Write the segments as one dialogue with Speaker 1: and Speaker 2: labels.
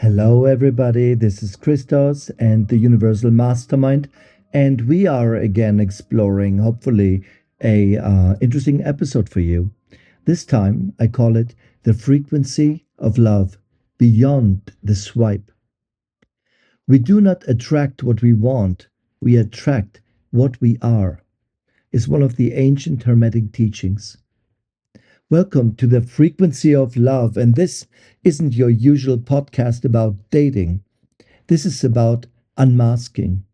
Speaker 1: Hello, everybody. This is Christos and the Universal Mastermind, and we are again exploring, hopefully, a interesting episode for you. This time, I call it the frequency of love beyond the swipe. We do not attract what we want; we attract what we are. Is one of the ancient Hermetic teachings. Welcome to the frequency of love, and this isn't your usual podcast about dating. This is about unmasking,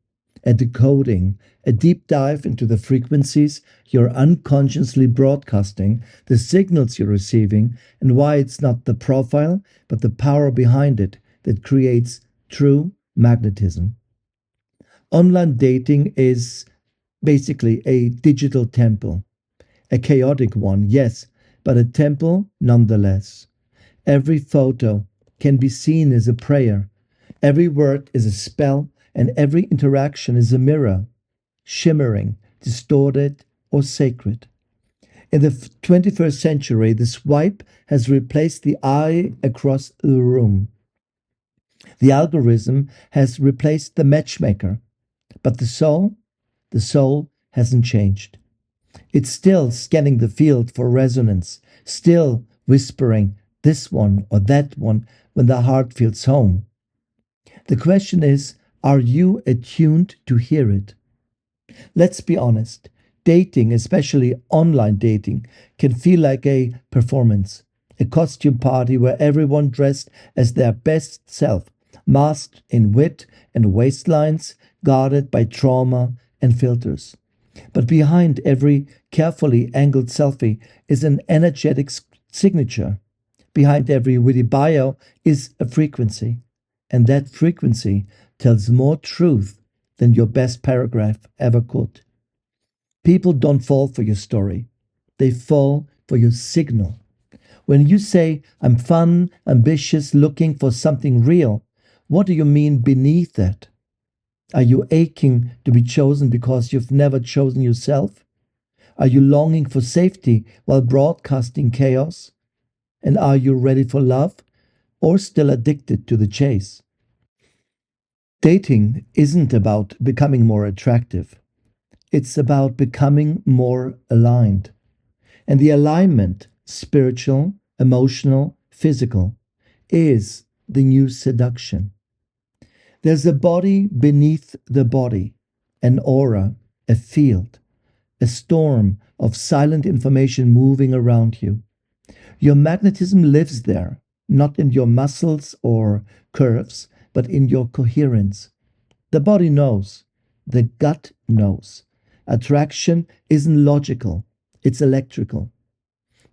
Speaker 1: a decoding, a deep dive into the frequencies you're unconsciously broadcasting, the signals you're receiving, and why it's not the profile, but the power behind it that creates true magnetism. Online dating is basically a digital temple, a chaotic one, yes, but a temple nonetheless. Every photo can be seen as a prayer. Every word is a spell, and every interaction is a mirror, shimmering, distorted, or sacred. In the 21st century, the swipe has replaced the eye across the room. The algorithm has replaced the matchmaker, but the soul hasn't changed. It's still scanning the field for resonance, still whispering this one or that one when the heart feels home. The question is, are you attuned to hear it? Let's be honest. Dating, especially online dating, can feel like a performance, a costume party where everyone dressed as their best self, masked in wit and waistlines, guarded by trauma and filters. But behind every carefully angled selfie is an energetic signature. Behind every witty bio is a frequency. And that frequency tells more truth than your best paragraph ever could. People don't fall for your story, they fall for your signal. When you say, I'm fun, ambitious, looking for something real, what do you mean beneath that? Are you aching to be chosen because you've never chosen yourself? Are you longing for safety while broadcasting chaos? And are you ready for love or still addicted to the chase? Dating isn't about becoming more attractive. It's about becoming more aligned. And the alignment, spiritual, emotional, physical, is the new seduction. There's a body beneath the body, an aura, a field, a storm of silent information moving around you. Your magnetism lives there, not in your muscles or curves, but in your coherence. The body knows, the gut knows. Attraction isn't logical, it's electrical.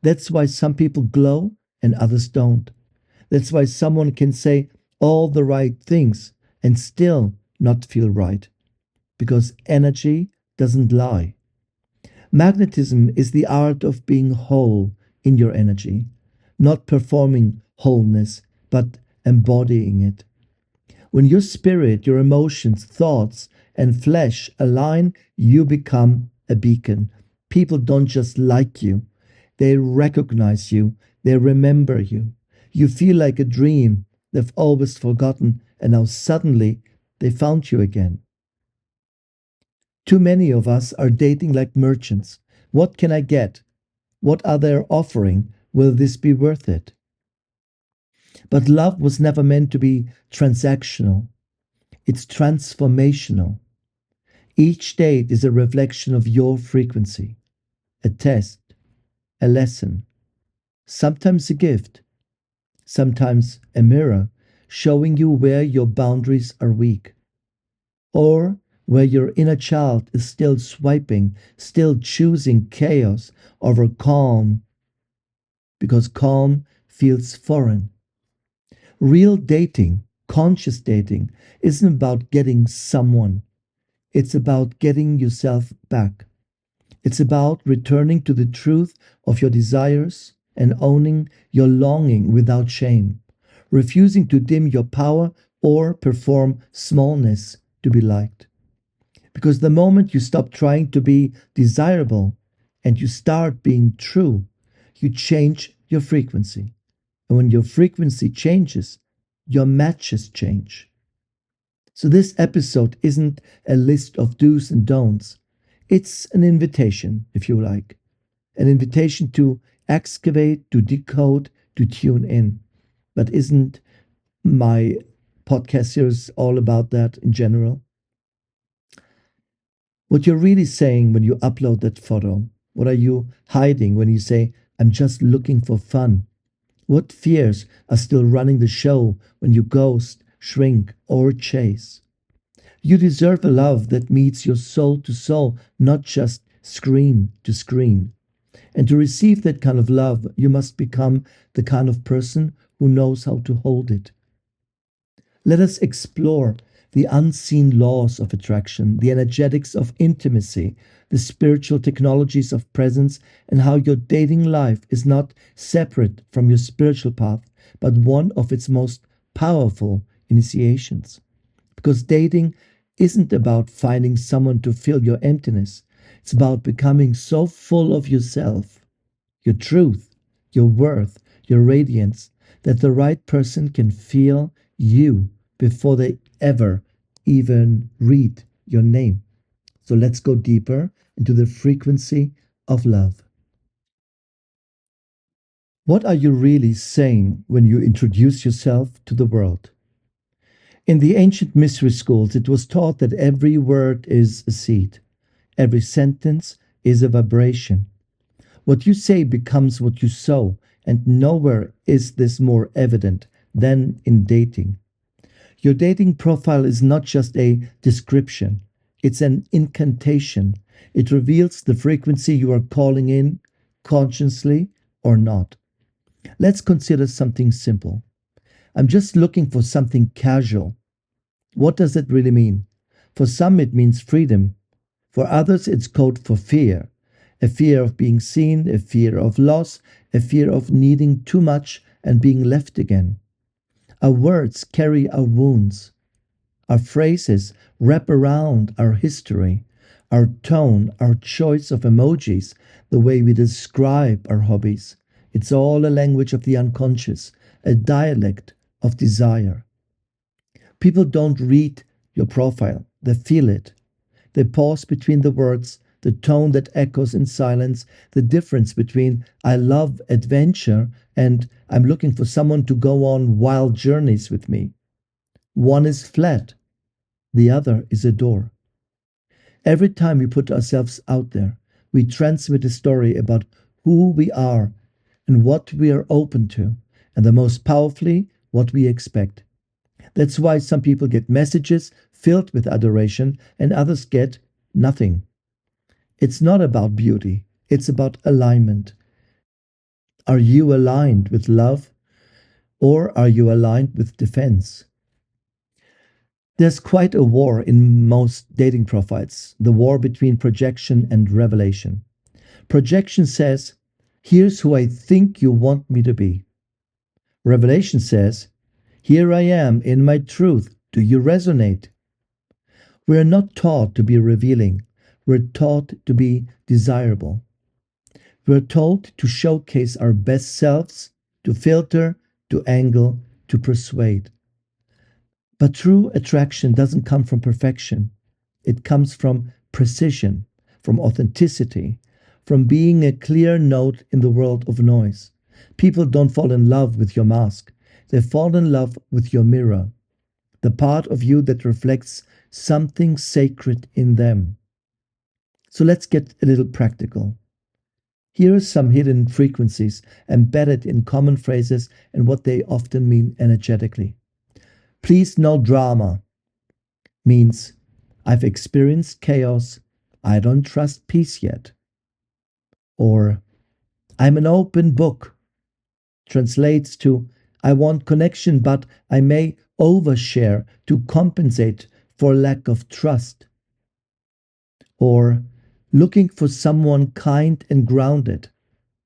Speaker 1: That's why some people glow and others don't. That's why someone can say all the right things and still not feel right. Because energy doesn't lie. Magnetism is the art of being whole in your energy, not performing wholeness, but embodying it. When your spirit, your emotions, thoughts, and flesh align, you become a beacon. People don't just like you, they recognize you, they remember you. You feel like a dream they've always forgotten, and now suddenly they found you again. Too many of us are dating like merchants. What can I get? What are they offering? Will this be worth it? But love was never meant to be transactional. It's transformational. Each date is a reflection of your frequency, a test, a lesson, sometimes a gift, sometimes a mirror showing you where your boundaries are weak, or where your inner child is still swiping, still choosing chaos over calm, because calm feels foreign. Real dating, conscious dating, isn't about getting someone. It's about getting yourself back. It's about returning to the truth of your desires and owning your longing without shame, refusing to dim your power or perform smallness to be liked. Because the moment you stop trying to be desirable and you start being true, you change your frequency. And when your frequency changes, your matches change. So, this episode isn't a list of do's and don'ts. It's an invitation, if you like, an invitation to excavate, to decode, to tune in. But isn't my podcast series all about that in general? What you're really saying when you upload that photo, what are you hiding when you say, I'm just looking for fun? What fears are still running the show when you ghost, shrink, or chase? You deserve a love that meets your soul to soul, not just screen to screen. And to receive that kind of love, you must become the kind of person who knows how to hold it. Let us explore the unseen laws of attraction, the energetics of intimacy, the spiritual technologies of presence, and how your dating life is not separate from your spiritual path, but one of its most powerful initiations. Because dating isn't about finding someone to fill your emptiness, it's about becoming so full of yourself, your truth, your worth, your radiance, that the right person can feel you before they ever even read your name. So let's go deeper into the frequency of love. What are you really saying when you introduce yourself to the world? In the ancient mystery schools, it was taught that every word is a seed, every sentence is a vibration. What you say becomes what you sow, and nowhere is this more evident than in dating. Your dating profile is not just a description, it's an incantation. It reveals the frequency you are calling in, consciously or not. Let's consider something simple. I'm just looking for something casual. What does that really mean? For some, it means freedom. For others, it's code for fear. A fear of being seen, a fear of loss, a fear of needing too much and being left again. Our words carry our wounds. Our phrases wrap around our history. Our tone, our choice of emojis, the way we describe our hobbies. It's all a language of the unconscious, a dialect of desire. People don't read your profile, they feel it. They pause between the words, the tone that echoes in silence, the difference between I love adventure and I'm looking for someone to go on wild journeys with me. One is flat, the other is a door. Every time we put ourselves out there, we transmit a story about who we are and what we are open to, and the most powerfully, what we expect. That's why some people get messages filled with adoration and others get nothing. It's not about beauty, it's about alignment. Are you aligned with love or are you aligned with defense? There's quite a war in most dating profiles, the war between projection and revelation. Projection says, here's who I think you want me to be. Revelation says, here I am in my truth. Do you resonate? We're not taught to be revealing. We're taught to be desirable. We're told to showcase our best selves, to filter, to angle, to persuade. But true attraction doesn't come from perfection. It comes from precision, from authenticity, from being a clear note in the world of noise. People don't fall in love with your mask. They fall in love with your mirror, the part of you that reflects something sacred in them. So let's get a little practical. Here are some hidden frequencies embedded in common phrases and what they often mean energetically. Please, no drama means I've experienced chaos. I don't trust peace yet. Or I'm an open book translates to I want connection, but I may overshare to compensate for lack of trust. Or looking for someone kind and grounded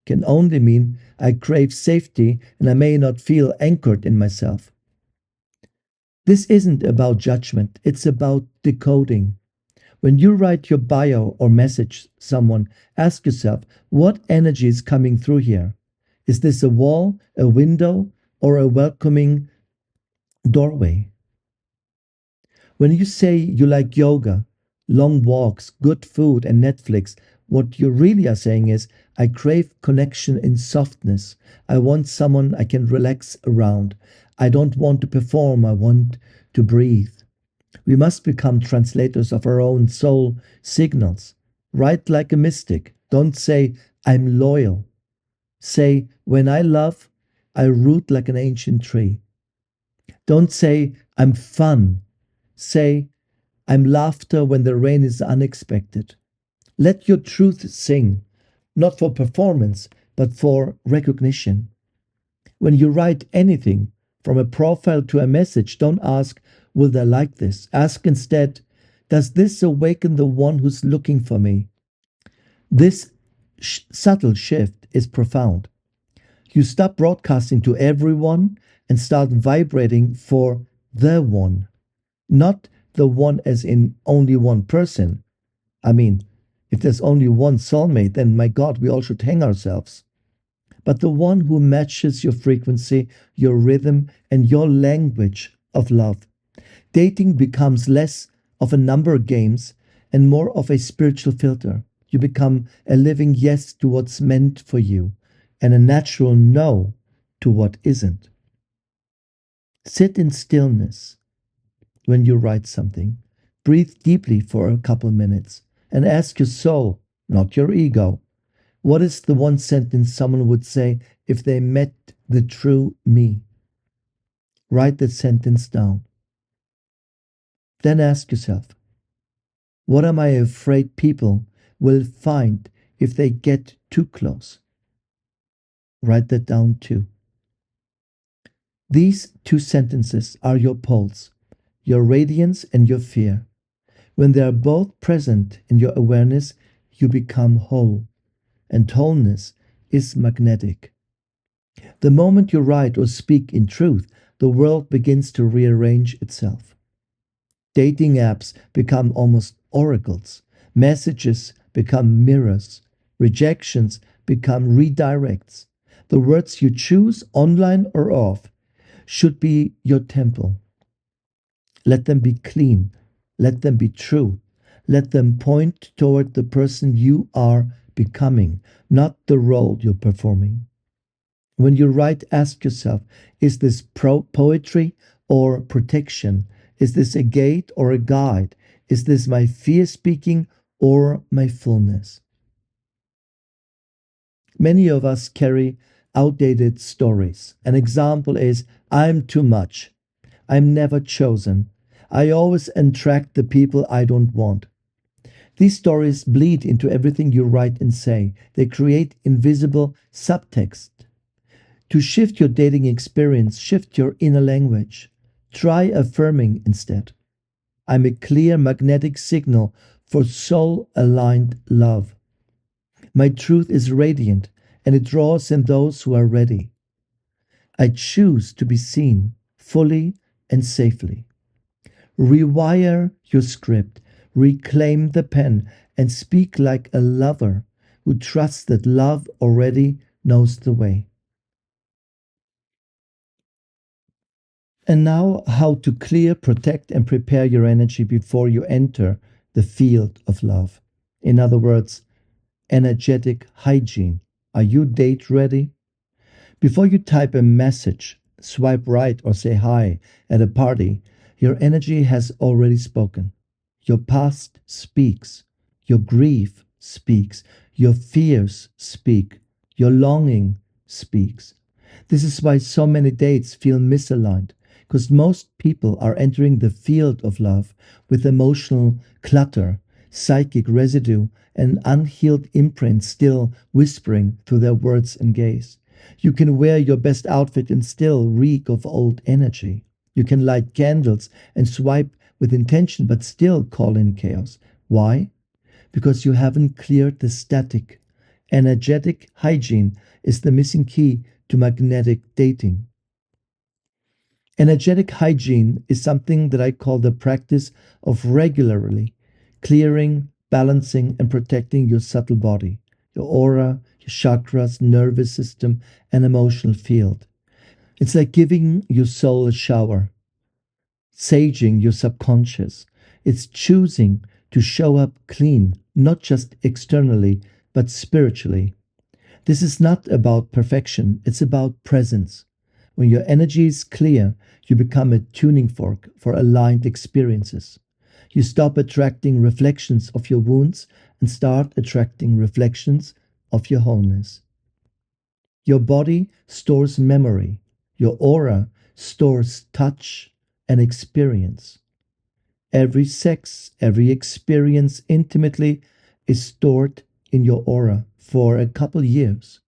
Speaker 1: can only mean I crave safety and I may not feel anchored in myself. This isn't about judgment, it's about decoding. When you write your bio or message someone, ask yourself what energy is coming through here. Is this a wall, a window, or a welcoming doorway. When you say you like yoga, long walks, good food, and Netflix, what you really are saying is, I crave connection in softness. I want someone I can relax around. I don't want to perform, I want to breathe. We must become translators of our own soul signals. Write like a mystic. Don't say, I'm loyal. Say, when I love, I root like an ancient tree. Don't say, I'm fun. Say, I'm laughter when the rain is unexpected. Let your truth sing, not for performance, but for recognition. When you write anything, from a profile to a message, don't ask, will they like this? Ask instead, does this awaken the one who's looking for me? This subtle shift is profound. You stop broadcasting to everyone and start vibrating for the one, not the one as in only one person. I mean, if there's only one soulmate, then my God, we all should hang ourselves. But the one who matches your frequency, your rhythm, and your language of love. Dating becomes less of a number of games and more of a spiritual filter. You become a living yes to what's meant for you and a natural no to what isn't. Sit in stillness when you write something. Breathe deeply for a couple minutes and ask your soul, not your ego, what is the one sentence someone would say if they met the true me? Write that sentence down. Then ask yourself, what am I afraid people will find if they get too close? Write that down too. These two sentences are your poles, your radiance and your fear. When they are both present in your awareness, you become whole, and wholeness is magnetic. The moment you write or speak in truth, the world begins to rearrange itself. Dating apps become almost oracles. Messages become mirrors. Rejections become redirects. The words you choose, online or off, should be your temple. Let them be clean. Let them be true. Let them point toward the person you are becoming, not the role you're performing. When you write, ask yourself, is this poetry or protection? Is this a gate or a guide? Is this my fear speaking or my fullness? Many of us carry outdated stories. An example is, I'm too much. I'm never chosen. I always attract the people I don't want. These stories bleed into everything you write and say. They create invisible subtext. To shift your dating experience, shift your inner language. Try affirming instead. I'm a clear magnetic signal for soul aligned love. My truth is radiant and it draws in those who are ready. I choose to be seen fully and safely. Rewire your script, reclaim the pen, and speak like a lover who trusts that love already knows the way. And now, how to clear, protect, and prepare your energy before you enter the field of love. In other words, energetic hygiene. Are you date ready? Before you type a message, swipe right, or say hi at a party, your energy has already spoken. Your past speaks. Your grief speaks. Your fears speak. Your longing speaks. This is why so many dates feel misaligned, because most people are entering the field of love with emotional clutter, psychic residue, and unhealed imprint still whispering through their words and gaze. You can wear your best outfit and still reek of old energy. You can light candles and swipe with intention but still call in chaos. Why? Because you haven't cleared the static. Energetic hygiene is the missing key to magnetic dating. Energetic hygiene is something that I call the practice of regularly clearing, balancing, and protecting your subtle body, your aura, your chakras, nervous system, and emotional field. It's like giving your soul a shower. saging your subconscious. It's choosing to show up clean, not just externally, but spiritually. This is not about perfection, it's about presence. When your energy is clear, you become a tuning fork for aligned experiences. You stop attracting reflections of your wounds and start attracting reflections of your wholeness. Your body stores memory. Your aura stores touch and experience. Every sex, every experience intimately is stored in your aura for a couple years.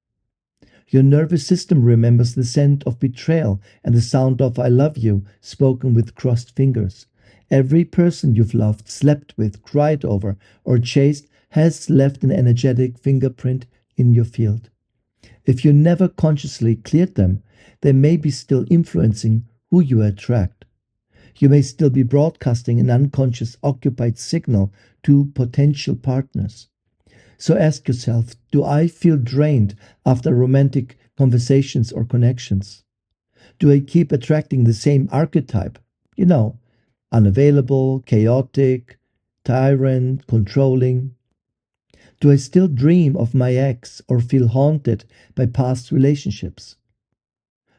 Speaker 1: Your nervous system remembers the scent of betrayal and the sound of I love you spoken with crossed fingers. Every person you've loved, slept with, cried over, or chased has left an energetic fingerprint in your field. If you never consciously cleared them, they may be still influencing who you attract. You may still be broadcasting an unconscious occupied signal to potential partners. So ask yourself, do I feel drained after romantic conversations or connections? Do I keep attracting the same archetype? You know, unavailable, chaotic, tyrant, controlling. Do I still dream of my ex or feel haunted by past relationships?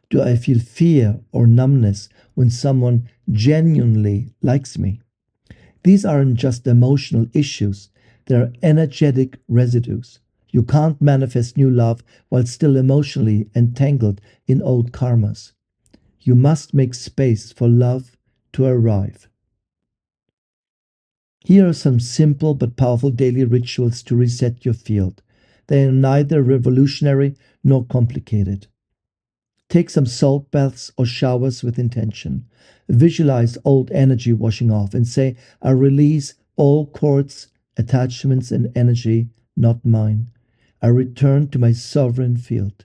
Speaker 1: Do I feel fear or numbness when someone genuinely likes me? These aren't just emotional issues, they're energetic residues. You can't manifest new love while still emotionally entangled in old karmas. You must make space for love to arrive. Here are some simple but powerful daily rituals to reset your field. They are neither revolutionary nor complicated. Take some salt baths or showers with intention. Visualize old energy washing off and say, I release all cords, attachments, and energy not mine. I return to my sovereign field.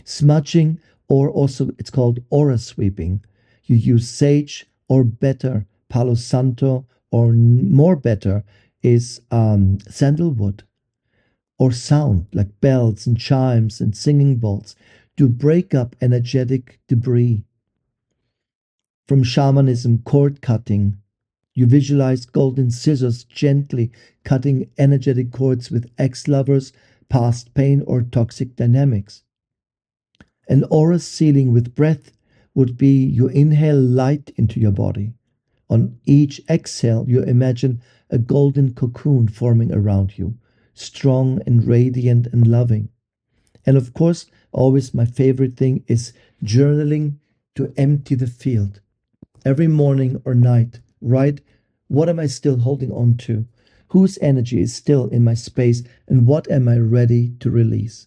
Speaker 1: Smudging, or also it's called aura sweeping. You use sage or better, Palo Santo, or more better is sandalwood, or sound like bells and chimes and singing bowls to break up energetic debris. From shamanism, cord cutting, you visualize golden scissors gently cutting energetic cords with ex lovers, past pain, or toxic dynamics. An aura sealing with breath would be you inhale light into your body. On each exhale, you imagine a golden cocoon forming around you, strong and radiant and loving. And of course, always my favorite thing is journaling to empty the field. Every morning or night, write, what am I still holding on to? Whose energy is still in my space? And what am I ready to release?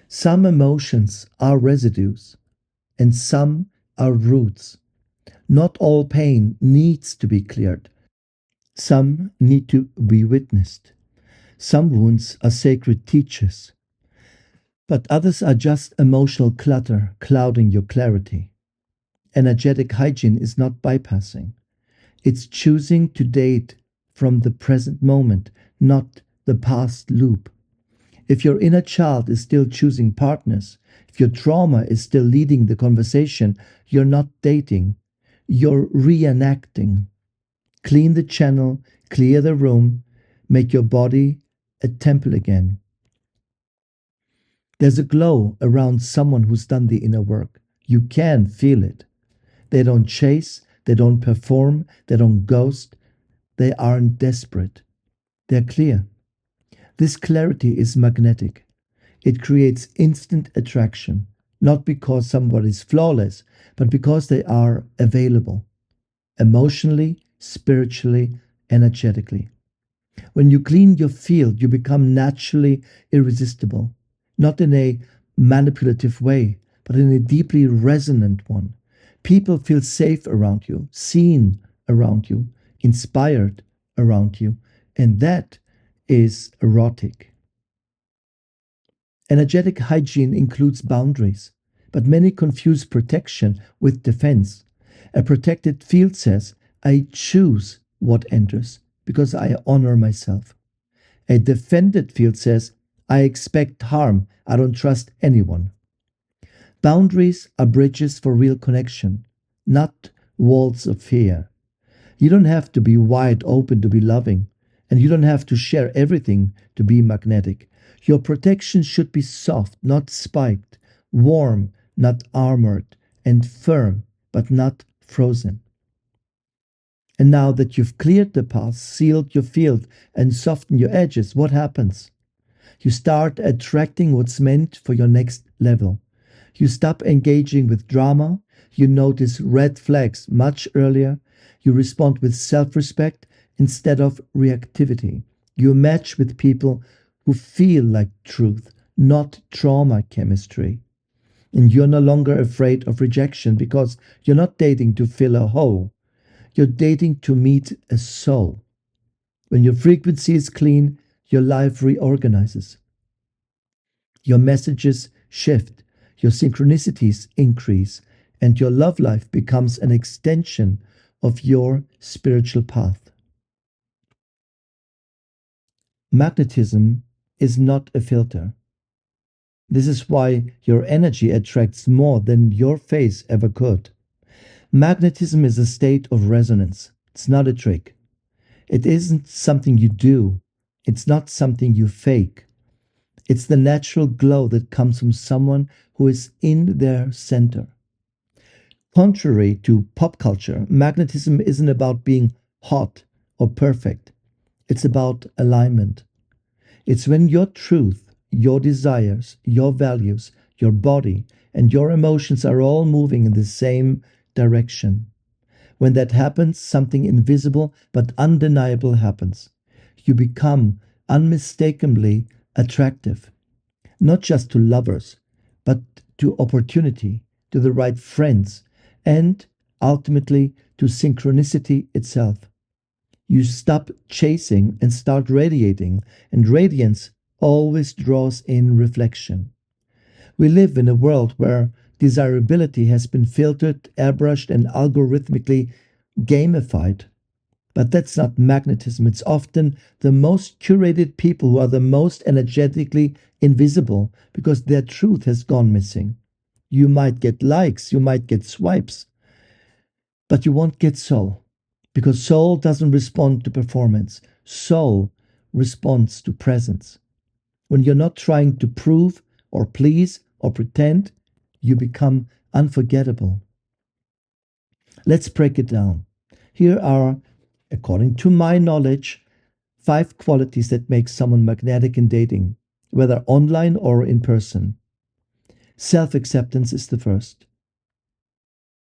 Speaker 1: Some emotions are residues and some are roots. Not all pain needs to be cleared. Some need to be witnessed. Some wounds are sacred teachers, but others are just emotional clutter clouding your clarity. Energetic hygiene is not bypassing. It's choosing to date from the present moment, not the past loop. If your inner child is still choosing partners, if your trauma is still leading the conversation, you're not dating, you're reenacting. Clean the channel, clear the room, make your body a temple again. There's a glow around someone who's done the inner work. You can feel it. They don't chase, they don't perform, they don't ghost, they aren't desperate. They're clear. This clarity is magnetic. It creates instant attraction, not because somebody's flawless, but because they are available, emotionally, spiritually, energetically. When you clean your field, you become naturally irresistible, not in a manipulative way, but in a deeply resonant one. People feel safe around you, seen around you, inspired around you, and that is erotic. Energetic hygiene includes boundaries, but many confuse protection with defense. A protected field says, I choose what enters because I honor myself. A defended field says, I expect harm, I don't trust anyone. Boundaries are bridges for real connection, not walls of fear. You don't have to be wide open to be loving, and you don't have to share everything to be magnetic. Your protection should be soft, not spiked, warm, not armored, and firm, but not frozen. And now that you've cleared the path, sealed your field, and softened your edges, what happens? You start attracting what's meant for your next level. You stop engaging with drama. You notice red flags much earlier. You respond with self respect instead of reactivity. You match with people who feel like truth, not trauma chemistry. And you're no longer afraid of rejection because you're not dating to fill a hole. You're dating to meet a soul. When your frequency is clean, your life reorganizes. Your messages shift, your synchronicities increase, and your love life becomes an extension of your spiritual path. Magnetism is not a filter. This is why your energy attracts more than your face ever could. Magnetism is a state of resonance. It's not a trick. It isn't something you do. It's not something you fake. It's the natural glow that comes from someone who is in their center. Contrary to pop culture, magnetism isn't about being hot or perfect. It's about alignment. It's when your truth, your desires, your values, your body, and your emotions are all moving in the same direction. When that happens, something invisible but undeniable happens. You become unmistakably attractive, not just to lovers, but to opportunity, to the right friends, and ultimately to synchronicity itself. You stop chasing and start radiating, and radiance always draws in reflection. We live in a world where desirability has been filtered, airbrushed, and algorithmically gamified. But that's not magnetism. It's often the most curated people who are the most energetically invisible because their truth has gone missing. You might get likes, you might get swipes, but you won't get soul because soul doesn't respond to performance. Soul responds to presence. When you're not trying to prove or please or pretend, you become unforgettable. Let's break it down. Here are, according to my knowledge, 5 qualities that make someone magnetic in dating, whether online or in person. Self acceptance is the first.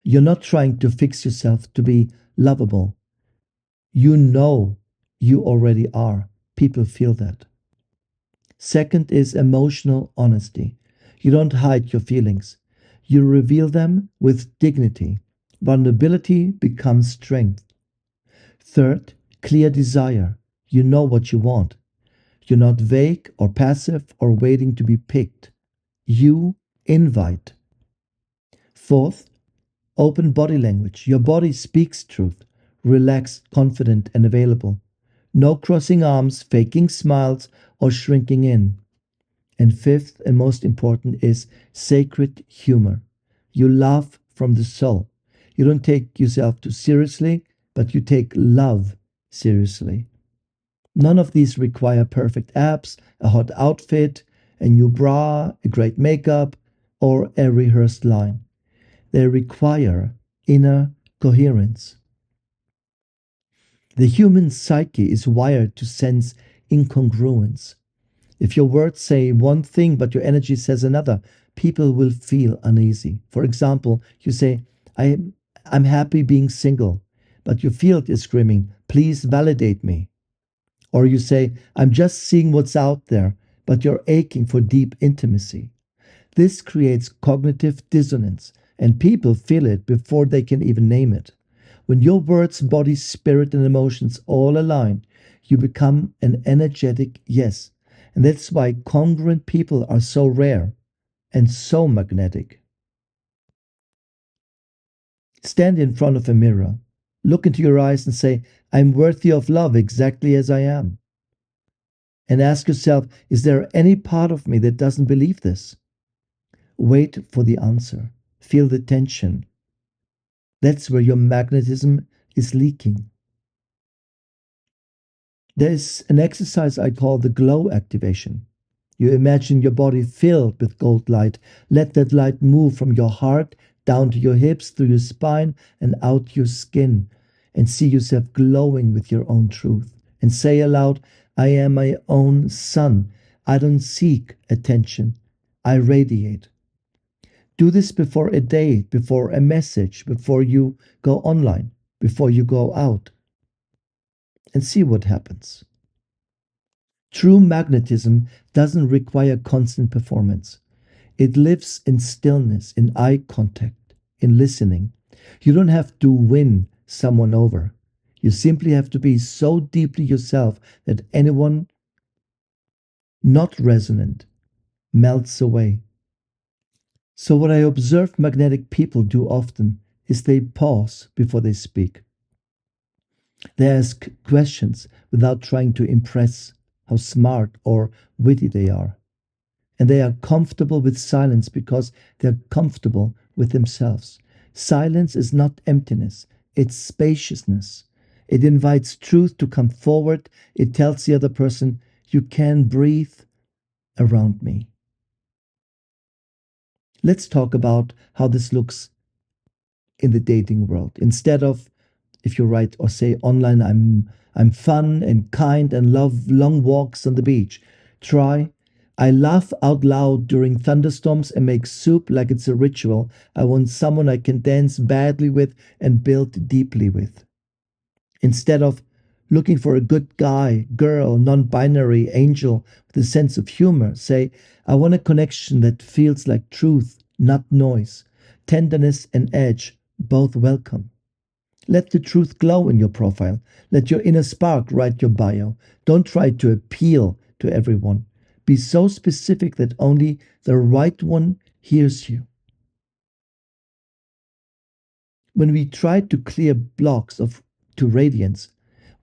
Speaker 1: You're not trying to fix yourself to be lovable. You know you already are. People feel that. Second is emotional honesty. You don't hide your feelings. You reveal them with dignity. Vulnerability becomes strength. Third, clear desire. You know what you want. You're not vague or passive or waiting to be picked. You invite. Fourth, open body language. Your body speaks truth. Relaxed, confident, and available. No crossing arms, faking smiles, or shrinking in. And fifth, and most important, is sacred humor. You laugh from the soul. You don't take yourself too seriously, but you take love seriously. None of these require perfect abs, a hot outfit, a new bra, a great makeup, or a rehearsed line. They require inner coherence. The human psyche is wired to sense incongruence. If your words say one thing but your energy says another, people will feel uneasy. For example, you say, I'm happy being single, but your field is screaming, please validate me. Or you say, I'm just seeing what's out there, but you're aching for deep intimacy. This creates cognitive dissonance, and people feel it before they can even name it. When your words, body, spirit, and emotions all align, you become an energetic yes. And that's why congruent people are so rare and so magnetic. Stand in front of a mirror, look into your eyes and say, I'm worthy of love exactly as I am. And ask yourself, is there any part of me that doesn't believe this? Wait for the answer. Feel the tension. That's where your magnetism is leaking. There's an exercise I call the glow activation. You imagine your body filled with gold light. Let that light move from your heart down to your hips, through your spine, and out your skin. And see yourself glowing with your own truth. And say aloud, I am my own sun. I don't seek attention. I radiate. Do this before a date, before a message, before you go online, before you go out, and see what happens. True magnetism doesn't require constant performance. It lives in stillness, in eye contact, in listening. You don't have to win someone over. You simply have to be so deeply yourself that anyone not resonant melts away. So, what I observe magnetic people do often is they pause before they speak. They ask questions without trying to impress how smart or witty they are. And they are comfortable with silence because they're comfortable with themselves. Silence is not emptiness, it's spaciousness. It invites truth to come forward. It tells the other person, you can breathe around me. Let's talk about how this looks in the dating world. Instead of, if you write or say online, I'm fun and kind and love long walks on the beach. Try, I laugh out loud during thunderstorms and make soup like it's a ritual. I want someone I can dance badly with and build deeply with. Instead of looking for a good guy, girl, non binary, angel with a sense of humor, say, I want a connection that feels like truth, not noise, tenderness and edge, both welcome. Let the truth glow in your profile. Let your inner spark write your bio. Don't try to appeal to everyone. Be so specific that only the right one hears you. When we try to clear blocks of to radiance,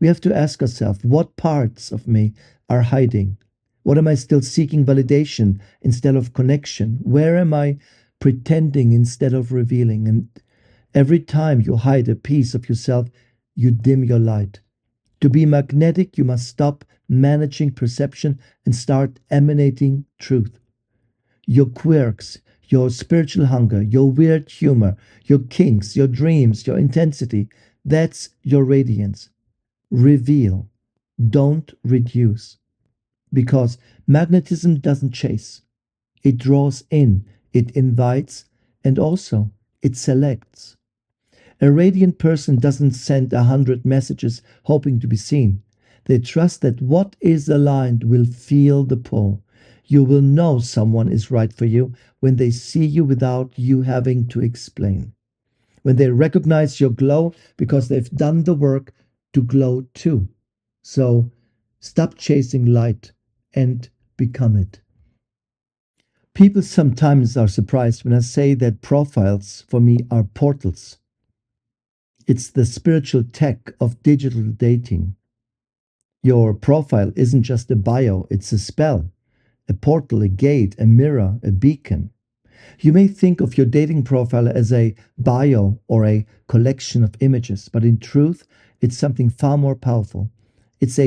Speaker 1: we have to ask ourselves, what parts of me are hiding? What am I still seeking validation instead of connection? Where am I pretending instead of revealing? And every time you hide a piece of yourself, you dim your light. To be magnetic, you must stop managing perception and start emanating truth. Your quirks, your spiritual hunger, your weird humor, your kinks, your dreams, your intensity, that's your radiance. Reveal, don't reduce. Because magnetism doesn't chase, it draws in, it invites, and also it selects. A radiant person doesn't send 100 messages hoping to be seen. They trust that what is aligned will feel the pull. You will know someone is right for you when they see you without you having to explain. When they recognize your glow because they've done the work to glow too. So stop chasing light and become it. People sometimes are surprised when I say that profiles for me are portals. It's the spiritual tech of digital dating. Your profile isn't just a bio, it's a spell, a portal, a gate, a mirror, a beacon. You may think of your dating profile as a bio or a collection of images, but in truth, it's something far more powerful. It's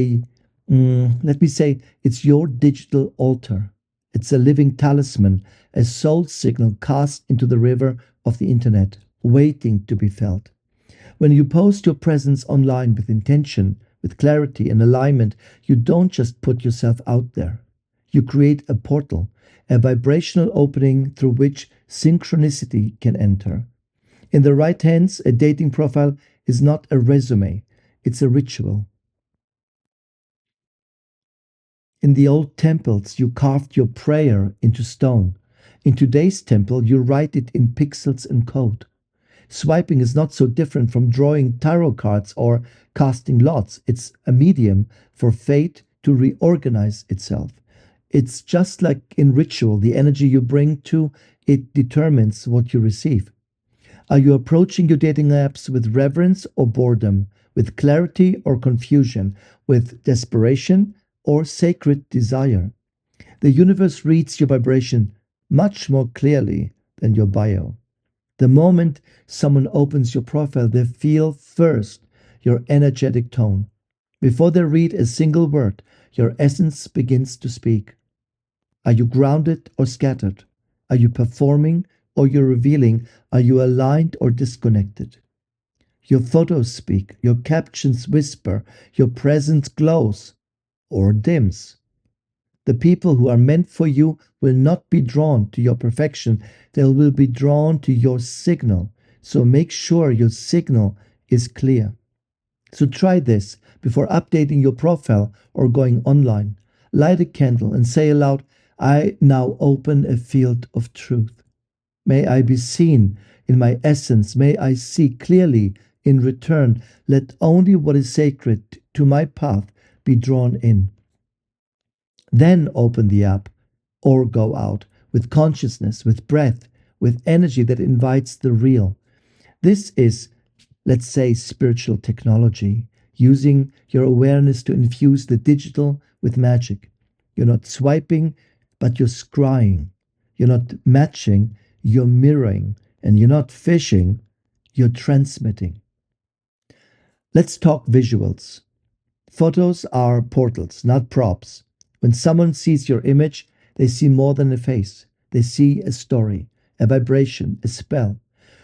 Speaker 1: let me say, it's your digital altar. It's a living talisman, a soul signal cast into the river of the internet, waiting to be felt. When you post your presence online with intention, with clarity and alignment, you don't just put yourself out there. You create a portal, a vibrational opening through which synchronicity can enter. In the right hands, a dating profile is not a resume, it's a ritual. In the old temples, you carved your prayer into stone. In today's temple, you write it in pixels and code. Swiping is not so different from drawing tarot cards or casting lots. It's a medium for fate to reorganize itself. It's just like in ritual, the energy you bring to it determines what you receive. Are you approaching your dating apps with reverence or boredom, with clarity or confusion, with desperation or sacred desire? The universe reads your vibration much more clearly than your bio. The moment someone opens your profile, they feel first your energetic tone. Before they read a single word, your essence begins to speak. Are you grounded or scattered? Are you performing or you're revealing? Are you aligned or disconnected? Your photos speak, your captions whisper, your presence glows or dims. The people who are meant for you will not be drawn to your perfection, they will be drawn to your signal. So make sure your signal is clear. So try this before updating your profile or going online. Light a candle and say aloud, I now open a field of truth. May I be seen in my essence. May I see clearly in return. Let only what is sacred to my path be drawn in. Then open the app or go out with consciousness, with breath, with energy that invites the real. This is, let's say, spiritual technology, using your awareness to infuse the digital with magic. You're not swiping, but you're scrying. You're not matching, you're mirroring. And you're not fishing, you're transmitting. Let's talk visuals. Photos are portals, not props. When someone sees your image, they see more than a face. They see a story, a vibration, a spell.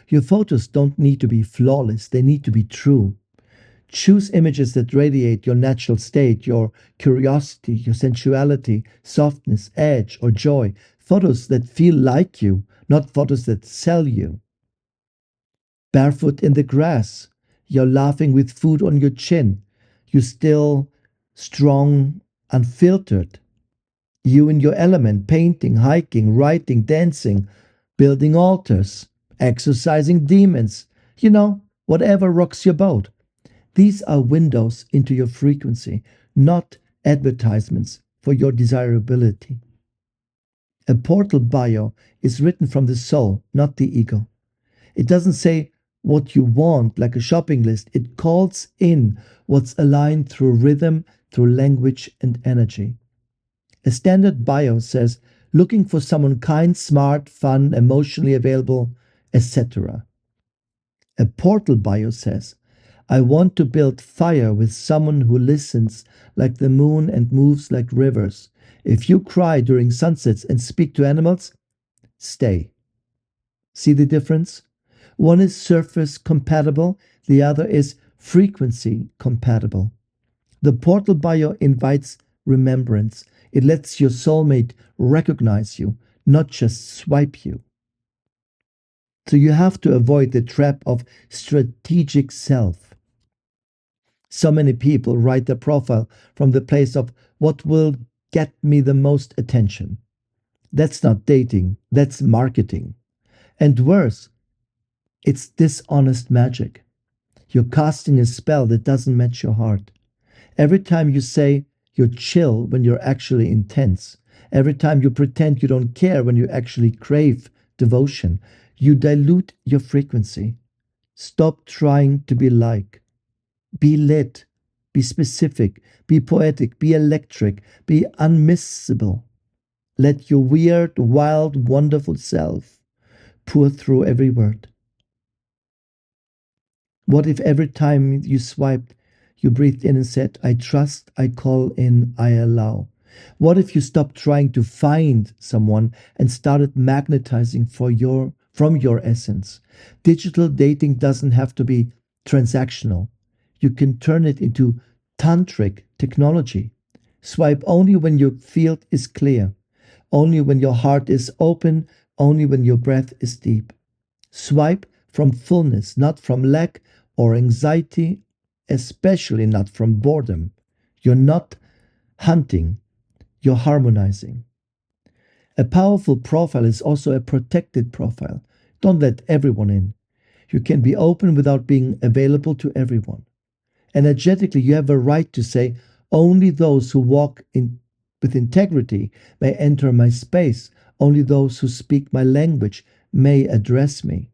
Speaker 1: Your photos don't need to be flawless, they need to be true. Choose images that radiate your natural state, your curiosity, your sensuality, softness, edge, or joy. Photos that feel like you, not photos that sell you. Barefoot in the grass, you're laughing with food on your chin. You're still strong, unfiltered. You in your element, painting, hiking, writing, dancing, building altars, exorcising demons. Whatever rocks your boat. These are windows into your frequency, not advertisements for your desirability. A portal bio is written from the soul, not the ego. It doesn't say what you want like a shopping list. It calls in what's aligned through rhythm, through language and energy. A standard bio says, looking for someone kind, smart, fun, emotionally available, etc. A portal bio says, I want to build fire with someone who listens like the moon and moves like rivers. If you cry during sunsets and speak to animals, stay. See the difference? One is surface compatible, the other is frequency compatible. The portal bio invites remembrance. It lets your soulmate recognize you, not just swipe you. So you have to avoid the trap of strategic self. So many people write their profile from the place of what will get me the most attention. That's not dating, that's marketing. And worse, it's dishonest magic. You're casting a spell that doesn't match your heart. Every time you say you're chill when you're actually intense, every time you pretend you don't care when you actually crave devotion, you dilute your frequency. Stop trying to be like. Be lit. Be specific. Be poetic. Be electric. Be unmissable. Let your weird, wild, wonderful self pour through every word. What if every time you swiped, you breathed in and said, I trust, I call in, I allow? What if you stopped trying to find someone and started magnetizing from your essence? Digital dating doesn't have to be transactional. You can turn it into tantric technology. Swipe only when your field is clear, only when your heart is open, only when your breath is deep. Swipe from fullness, not from lack or anxiety, especially not from boredom. You're not hunting, you're harmonizing. A powerful profile is also a protected profile. Don't let everyone in. You can be open without being available to everyone. Energetically, you have a right to say, only those who walk with integrity may enter my space. Only those who speak my language may address me.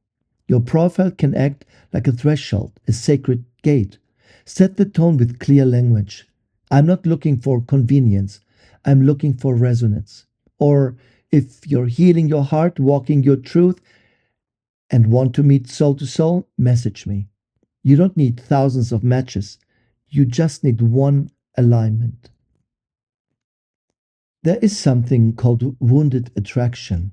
Speaker 1: Your profile can act like a threshold, a sacred gate. Set the tone with clear language. I'm not looking for convenience. I'm looking for resonance. Or if you're healing your heart, walking your truth, and want to meet soul to soul, message me. You don't need thousands of matches. You just need one alignment. There is something called wounded attraction.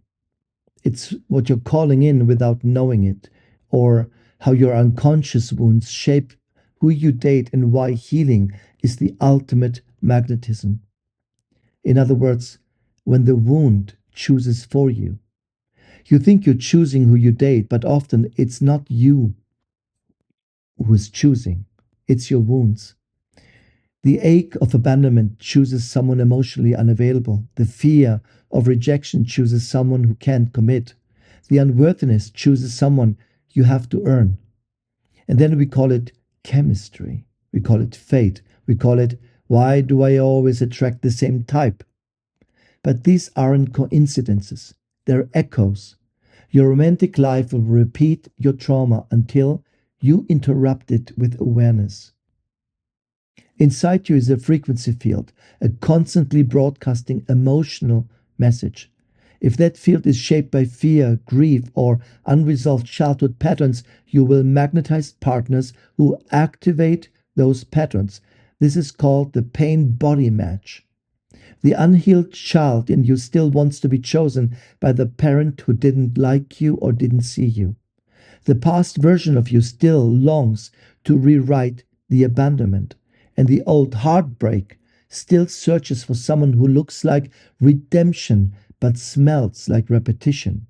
Speaker 1: It's what you're calling in without knowing it, or how your unconscious wounds shape who you date and why healing is the ultimate magnetism. In other words, when the wound chooses for you. You think you're choosing who you date, but often it's not you who is choosing, it's your wounds. The ache of abandonment chooses someone emotionally unavailable. The fear of rejection chooses someone who can't commit. The unworthiness chooses someone you have to earn. And then we call it chemistry. We call it fate. We call it, why do I always attract the same type? But these aren't coincidences, they're echoes. Your romantic life will repeat your trauma until you interrupt it with awareness. Inside you is a frequency field, a constantly broadcasting emotional message. If that field is shaped by fear, grief, or unresolved childhood patterns, you will magnetize partners who activate those patterns. This is called the pain body match. The unhealed child in you still wants to be chosen by the parent who didn't like you or didn't see you. The past version of you still longs to rewrite the abandonment, and the old heartbreak still searches for someone who looks like redemption but smells like repetition.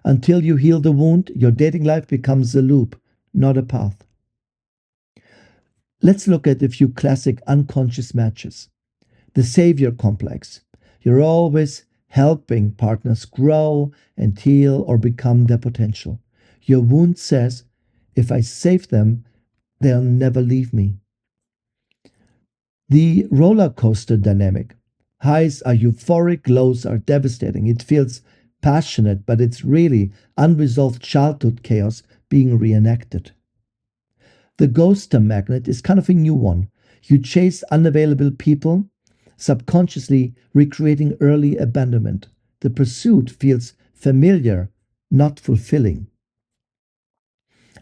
Speaker 1: Until you heal the wound, your dating life becomes a loop, not a path. Let's look at a few classic unconscious matches. The savior complex. You're always helping partners grow and heal or become their potential. Your wound says, if I save them, they'll never leave me. The roller coaster dynamic. Highs are euphoric, lows are devastating. It feels passionate, but it's really unresolved childhood chaos being reenacted. The ghoster magnet is kind of a new one. You chase unavailable people, subconsciously recreating early abandonment. The pursuit feels familiar, not fulfilling.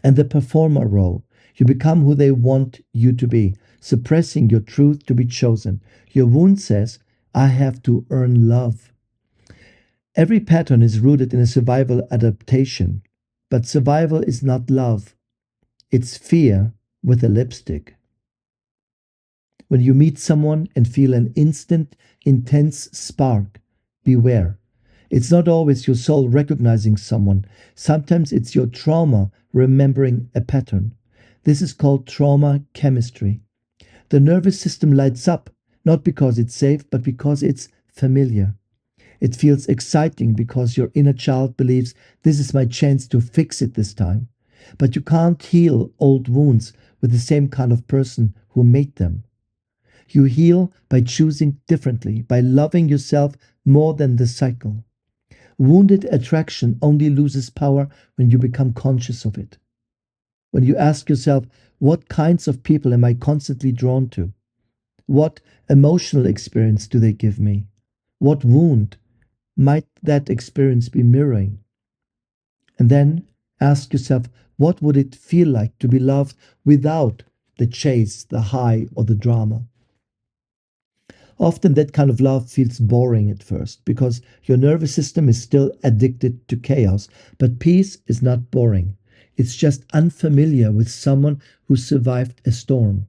Speaker 1: And the performer role. You become who they want you to be, suppressing your truth to be chosen. Your wound says, I have to earn love. Every pattern is rooted in a survival adaptation, but survival is not love, it's fear with a lipstick. When you meet someone and feel an instant, intense spark, beware. It's not always your soul recognizing someone. Sometimes it's your trauma remembering a pattern. This is called trauma chemistry. The nervous system lights up, not because it's safe, but because it's familiar. It feels exciting because your inner child believes this is my chance to fix it this time. But you can't heal old wounds with the same kind of person who made them. You heal by choosing differently, by loving yourself more than the cycle. Wounded attraction only loses power when you become conscious of it. When you ask yourself, what kinds of people am I constantly drawn to? What emotional experience do they give me? What wound might that experience be mirroring? And then ask yourself, what would it feel like to be loved without the chase, the high, or the drama? Often that kind of love feels boring at first because your nervous system is still addicted to chaos. But peace is not boring. It's just unfamiliar with someone who survived a storm.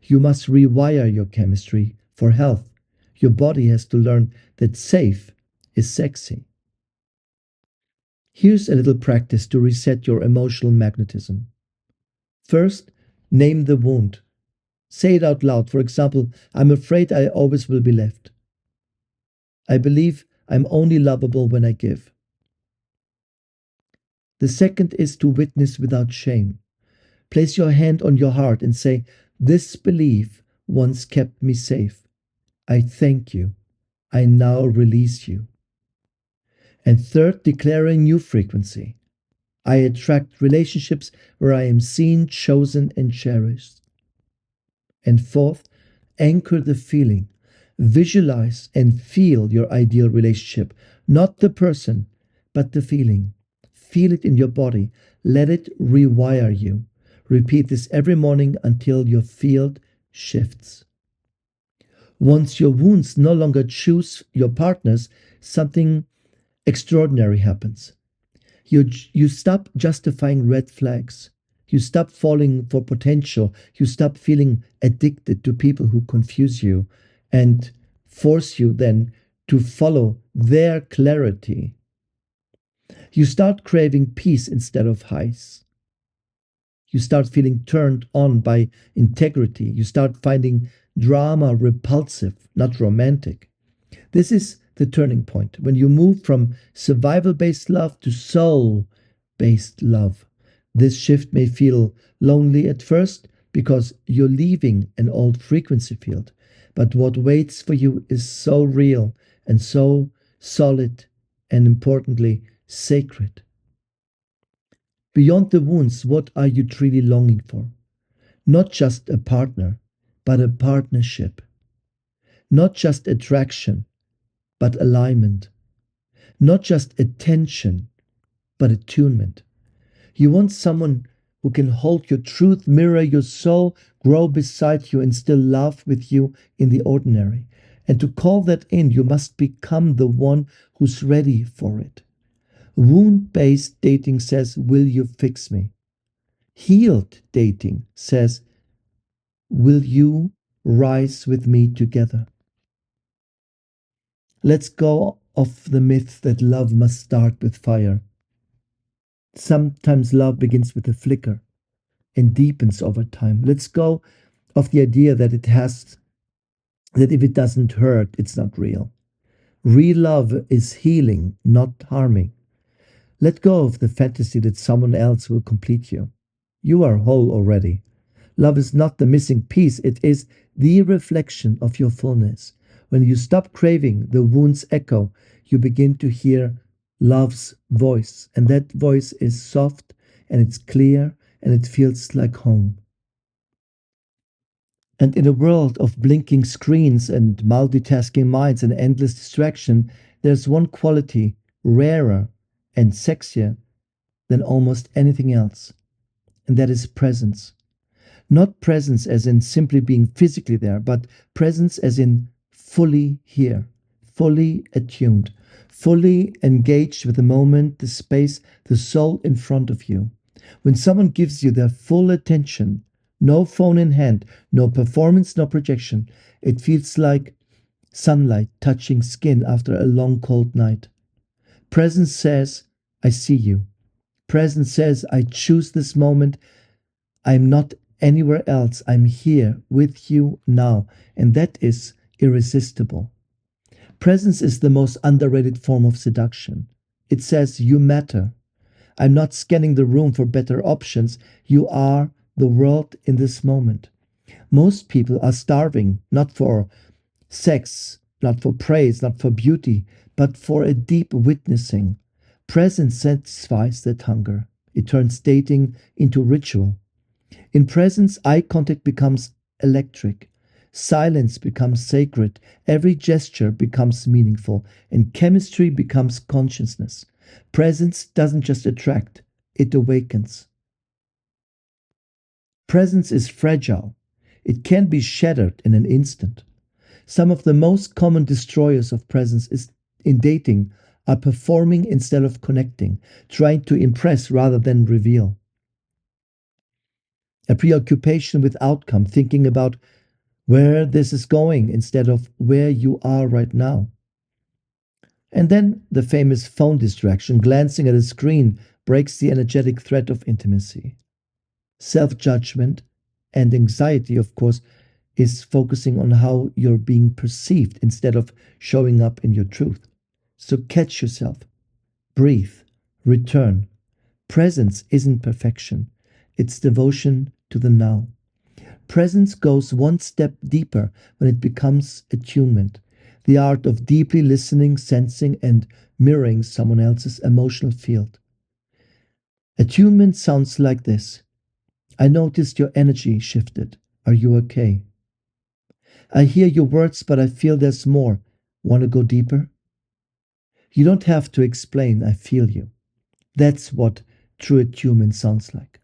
Speaker 1: You must rewire your chemistry for health. Your body has to learn that safe is sexy. Here's a little practice to reset your emotional magnetism. First, name the wound. Say it out loud. For example, I'm afraid I always will be left. I believe I'm only lovable when I give. The second is to witness without shame. Place your hand on your heart and say, this belief once kept me safe. I thank you. I now release you. And third, declare a new frequency. I attract relationships where I am seen, chosen, and cherished. And fourth, anchor the feeling. Visualize and feel your ideal relationship, not the person, but the feeling. feel it in your body. Let it rewire you. Repeat this every morning until your field shifts. Once your wounds no longer choose your partners, something extraordinary happens. You stop justifying red flags. You stop falling for potential. You stop feeling addicted to people who confuse you and force you then to follow their clarity. You start craving peace instead of highs. You start feeling turned on by integrity. You start finding drama repulsive, not romantic. This is the turning point when you move from survival based love to soul based love. This shift may feel lonely at first because you're leaving an old frequency field, but what waits for you is so real and so solid and importantly sacred. Beyond the wounds, what are you truly longing for? Not just a partner, but a partnership. Not just attraction, but alignment. Not just attention, but attunement. You want someone who can hold your truth, mirror your soul, grow beside you, and still laugh with you in the ordinary. And to call that in, you must become the one who's ready for it. Wound based dating says, will you fix me? Healed dating says, will you rise with me together? Let's go off the myth that love must start with fire. Sometimes love begins with a flicker and deepens over time. Let's go of the idea that if it doesn't hurt, it's not real. Real love is healing, not harming. Let go of the fantasy that someone else will complete you. You are whole already. Love is not the missing piece, it is the reflection of your fullness. When you stop craving the wound's echo, you begin to hear love's voice. And that voice is soft and it's clear and it feels like home. And in a world of blinking screens and multitasking minds and endless distraction, there's one quality rarer and sexier than almost anything else, and that is presence. Not presence as in simply being physically there, but presence as in fully here, fully attuned, fully engaged with the moment, the space, the soul in front of you. When someone gives you their full attention, no phone in hand, no performance, no projection, it feels like sunlight touching skin after a long cold night. Presence says, I see you. Presence says, I choose this moment. I'm not anywhere else. I'm here with you now. And that is irresistible. Presence is the most underrated form of seduction. It says, you matter. I'm not scanning the room for better options. You are the world in this moment. Most people are starving, not for sex, not for praise, not for beauty, but for a deep witnessing. Presence satisfies that hunger. It turns dating into ritual. In presence, eye contact becomes electric. Silence becomes sacred. Every gesture becomes meaningful. And chemistry becomes consciousness. Presence doesn't just attract, it awakens. Presence is fragile. It can be shattered in an instant. Some of the most common destroyers of presence is in dating are performing instead of connecting, trying to impress rather than reveal. A preoccupation with outcome, thinking about where this is going instead of where you are right now. And then the famous phone distraction, glancing at a screen, breaks the energetic thread of intimacy. Self judgment and anxiety, of course, is focusing on how you're being perceived instead of showing up in your truth. So catch yourself, breathe, return. Presence isn't perfection, it's devotion to the now. Presence goes one step deeper when it becomes attunement, the art of deeply listening, sensing, and mirroring someone else's emotional field. Attunement sounds like this. I noticed your energy shifted. Are you okay? I hear your words, but I feel there's more. Want to go deeper? You don't have to explain. I feel you. That's what true attunement sounds like.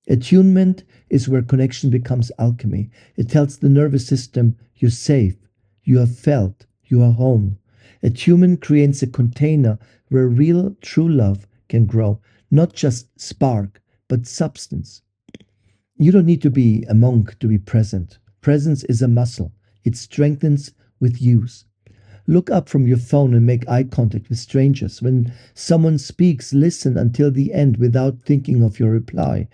Speaker 1: Attunement is where connection becomes alchemy. It tells the nervous system you're safe, you are felt, you are home. Attunement creates a container where real, true love can grow, not just spark, but substance. You don't need to be a monk to be present. Presence is a muscle, it strengthens with use. Look up from your phone and make eye contact with strangers. When someone speaks, listen until the end without thinking of your reply.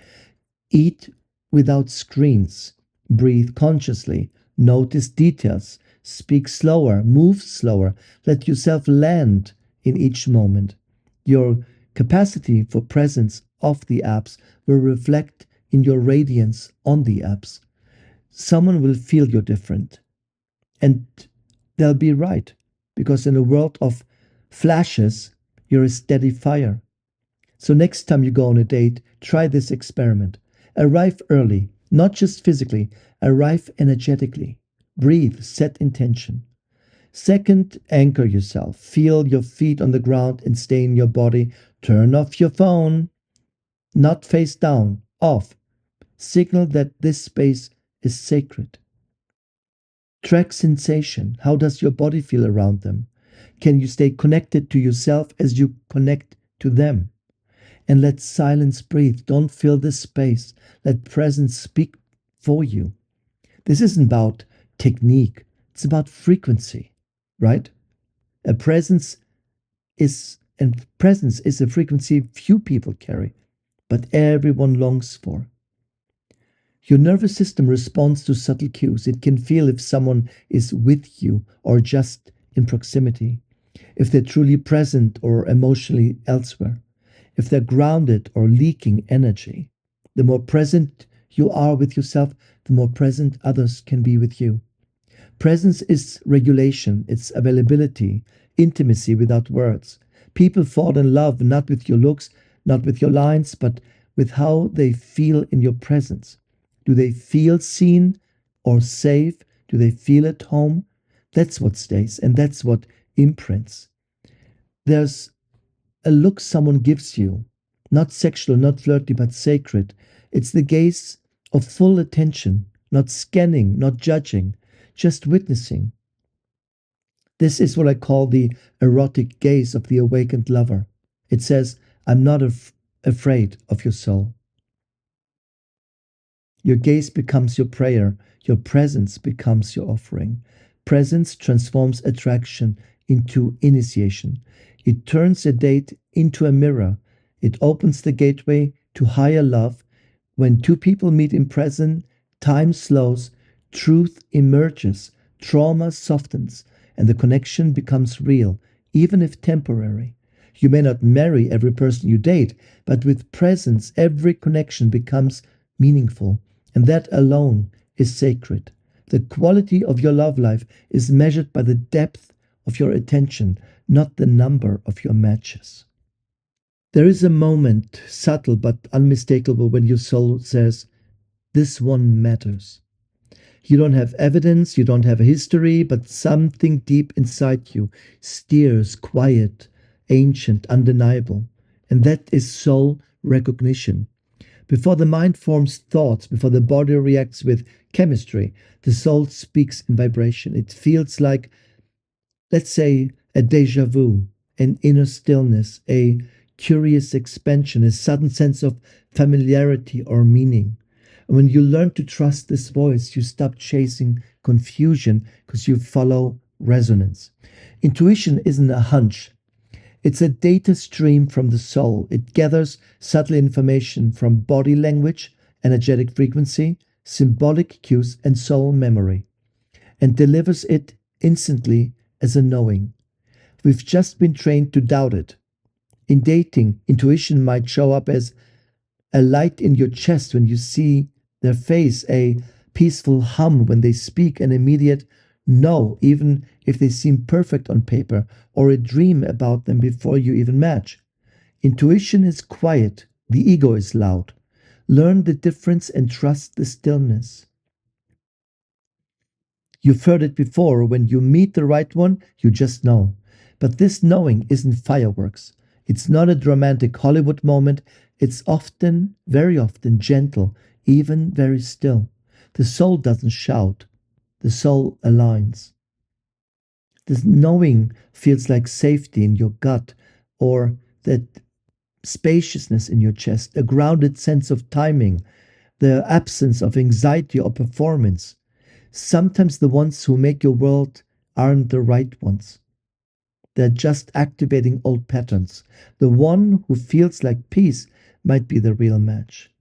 Speaker 1: Eat without screens. Breathe consciously. Notice details. Speak slower. Move slower. Let yourself land in each moment. Your capacity for presence off the apps will reflect in your radiance on the apps. Someone will feel you're different. And they'll be right. Because in a world of flashes, you're a steady fire. So next time you go on a date, try this experiment. Arrive early, not just physically, arrive energetically. Breathe, set intention. Second, anchor yourself. Feel your feet on the ground and stay in your body. Turn off your phone, not face down, off. Signal that this space is sacred. Track sensation. How does your body feel around them? Can you stay connected to yourself as you connect to them? And let silence breathe. Don't fill the space. Let presence speak for you. This isn't about technique, it's about frequency, right? A presence presence is a frequency few people carry, but everyone longs for. Your nervous system responds to subtle cues. It can feel if someone is with you or just in proximity, if they're truly present or emotionally elsewhere, if they're grounded or leaking energy. The more present you are with yourself, the more present others can be with you. Presence is regulation, it's availability, intimacy without words. People fall in love not with your looks, not with your lines, but with how they feel in your presence. Do they feel seen or safe? Do they feel at home? That's what stays and that's what imprints. There's a look someone gives you, not sexual, not flirty, but sacred. It's the gaze of full attention, not scanning, not judging, just witnessing. This is what I call the erotic gaze of the awakened lover. It says, I'm not afraid of your soul. Your gaze becomes your prayer. Your presence becomes your offering. Presence transforms attraction into initiation. It turns a date into a mirror. It opens the gateway to higher love. When two people meet in present, time slows, truth emerges, trauma softens, and the connection becomes real, even if temporary. You may not marry every person you date, but with presence, every connection becomes meaningful. And that alone is sacred. The quality of your love life is measured by the depth of your attention, not the number of your matches. There is a moment, subtle but unmistakable, when your soul says, this one matters. You don't have evidence, you don't have a history, but something deep inside you steers quiet, ancient, undeniable. And that is soul recognition. Before the mind forms thoughts, before the body reacts with chemistry, the soul speaks in vibration. It feels like, let's say, a deja vu, an inner stillness, a curious expansion, a sudden sense of familiarity or meaning. And when you learn to trust this voice, you stop chasing confusion because you follow resonance. Intuition isn't a hunch, it's a data stream from the soul. It gathers subtle information from body language, energetic frequency, symbolic cues, and soul memory, and delivers it instantly as a knowing. We've just been trained to doubt it. In dating, intuition might show up as a light in your chest when you see their face, a peaceful hum when they speak, an immediate no, even if they seem perfect on paper, or a dream about them before you even match. Intuition is quiet, the ego is loud. Learn the difference and trust the stillness. You've heard it before, when you meet the right one, you just know. But this knowing isn't fireworks. It's not a dramatic Hollywood moment. It's often, very often, gentle, even very still. The soul doesn't shout, the soul aligns. This knowing feels like safety in your gut, or that spaciousness in your chest, a grounded sense of timing, the absence of anxiety or performance. Sometimes the ones who make your world aren't the right ones. They're just activating old patterns. The one who feels like peace might be the real match.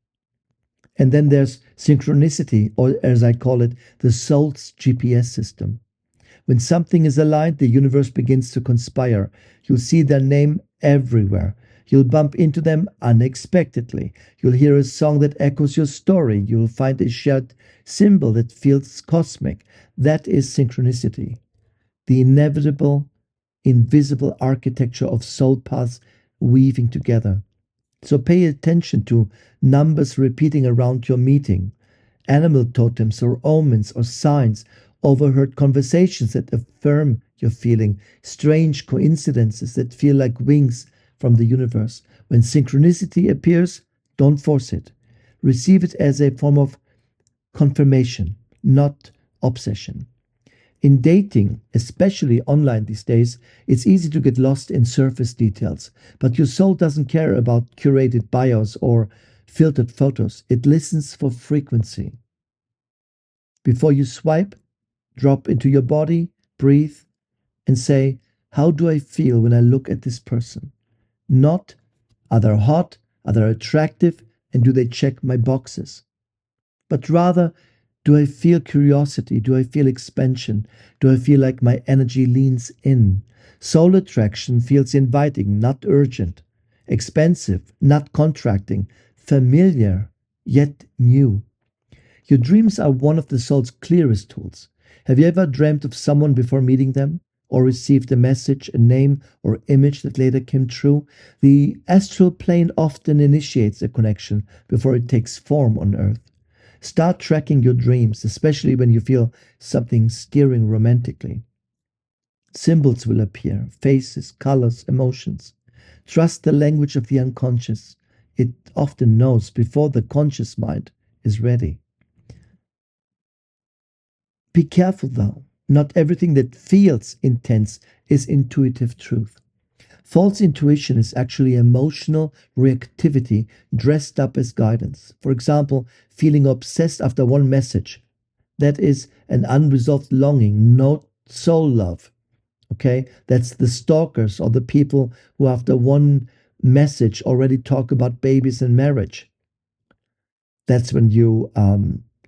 Speaker 1: And then there's synchronicity, or as I call it, the soul's GPS system. When something is aligned, the universe begins to conspire. You'll see their name everywhere. You'll bump into them unexpectedly. You'll hear a song that echoes your story. You'll find a shared symbol that feels cosmic. That is synchronicity, the inevitable, invisible architecture of soul paths weaving together. So pay attention to numbers repeating around your meeting, animal totems or omens or signs, overheard conversations that affirm your feeling, strange coincidences that feel like wings from the universe. When synchronicity appears, don't force it. Receive it as a form of confirmation, not obsession. In dating, especially online these days, it's easy to get lost in surface details, but your soul doesn't care about curated bios or filtered photos. It listens for frequency. Before you swipe, drop into your body, breathe, and say, how do I feel when I look at this person? Not, are they hot? Are they attractive? And do they check my boxes? But rather, do I feel curiosity? Do I feel expansion? Do I feel like my energy leans in? Soul attraction feels inviting, not urgent. Expansive, not contracting. Familiar, yet new. Your dreams are one of the soul's clearest tools. Have you ever dreamt of someone before meeting them? Or received a message, a name, or image that later came true? The astral plane often initiates a connection before it takes form on earth. Start tracking your dreams, especially when you feel something stirring romantically. Symbols will appear, faces, colors, emotions. Trust the language of the unconscious. It often knows before the conscious mind is ready. Be careful though. Not everything that feels intense is intuitive truth. False intuition is actually emotional reactivity dressed up as guidance. For example, feeling obsessed after one message. That is an unresolved longing, not soul love. Okay? That's the stalkers or the people who, after one message, already talk about babies and marriage. That's when you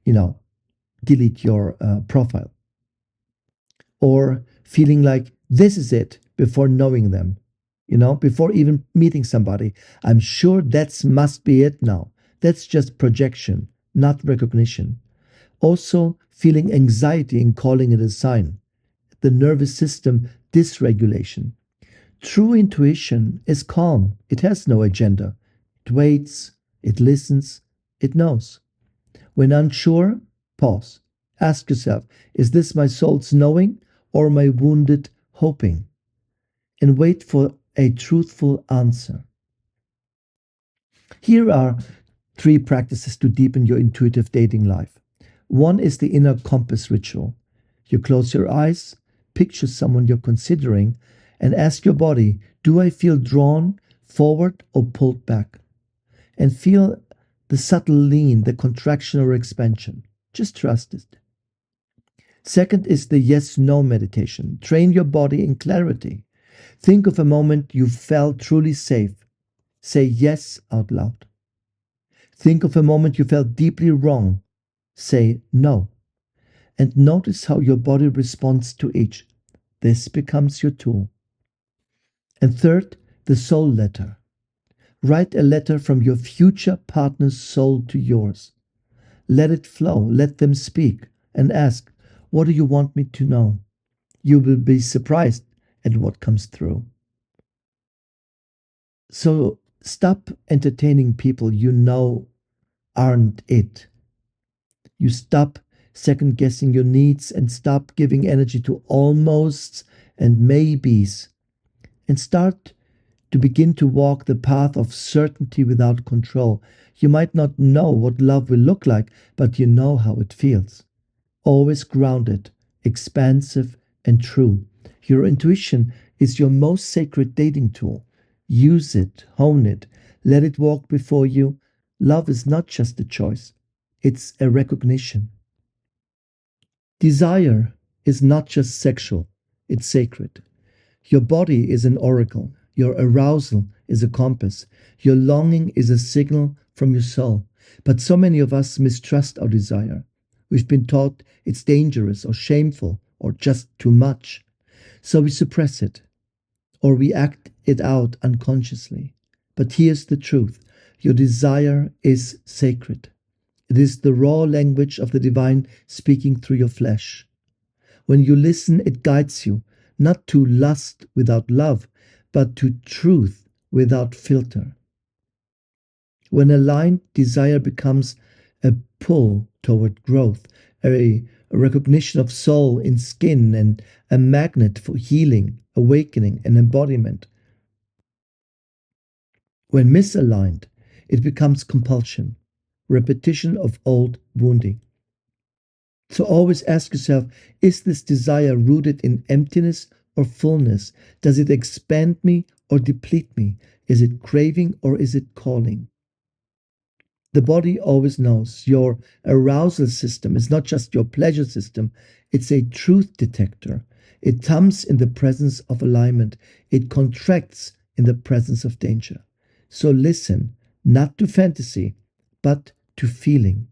Speaker 1: know, delete your profile. Or feeling like this is it before knowing them, before even meeting somebody. I'm sure that must be it now. That's just projection, not recognition. Also, feeling anxiety and calling it a sign. The nervous system dysregulation. True intuition is calm. It has no agenda. It waits, it listens, it knows. When unsure, pause. Ask yourself, is this my soul's knowing or my wounded hoping? And wait for a truthful answer. Here are 3 practices to deepen your intuitive dating life. One is the inner compass ritual. You close your eyes, picture someone you're considering, and ask your body, do I feel drawn forward or pulled back? And feel the subtle lean, the contraction or expansion. Just trust it. Second is the yes-no meditation. Train your body in clarity. Think of a moment you felt truly safe. Say yes out loud. Think of a moment you felt deeply wrong. Say no. And notice how your body responds to each. This becomes your tool. And third, the soul letter. Write a letter from your future partner's soul to yours. Let it flow, let them speak, and ask, what do you want me to know? You will be surprised at what comes through. So stop entertaining people you know aren't it. You stop second guessing your needs and stop giving energy to almosts and maybes and start to begin to walk the path of certainty without control. You might not know what love will look like, but you know how it feels. Always grounded, expansive, and true. Your intuition is your most sacred dating tool. Use it, hone it, let it walk before you. Love is not just a choice, it's a recognition. Desire is not just sexual, it's sacred. Your body is an oracle. Your arousal is a compass. Your longing is a signal from your soul. But so many of us mistrust our desire. We've been taught it's dangerous or shameful or just too much. So we suppress it or we act it out unconsciously. But here's the truth: your desire is sacred. It is the raw language of the divine speaking through your flesh. When you listen, it guides you, not to lust without love, but to truth without filter. When aligned, desire becomes a pull toward growth, a recognition of soul in skin, and a magnet for healing, awakening, and embodiment. When misaligned, it becomes compulsion, repetition of old wounding. So always ask yourself, is this desire rooted in emptiness or fullness? Does it expand me or deplete me? Is it craving or is it calling? The body always knows. Your arousal system is not just your pleasure system, it's a truth detector. It comes in the presence of alignment, it contracts in the presence of danger. So listen, not to fantasy, but to feeling.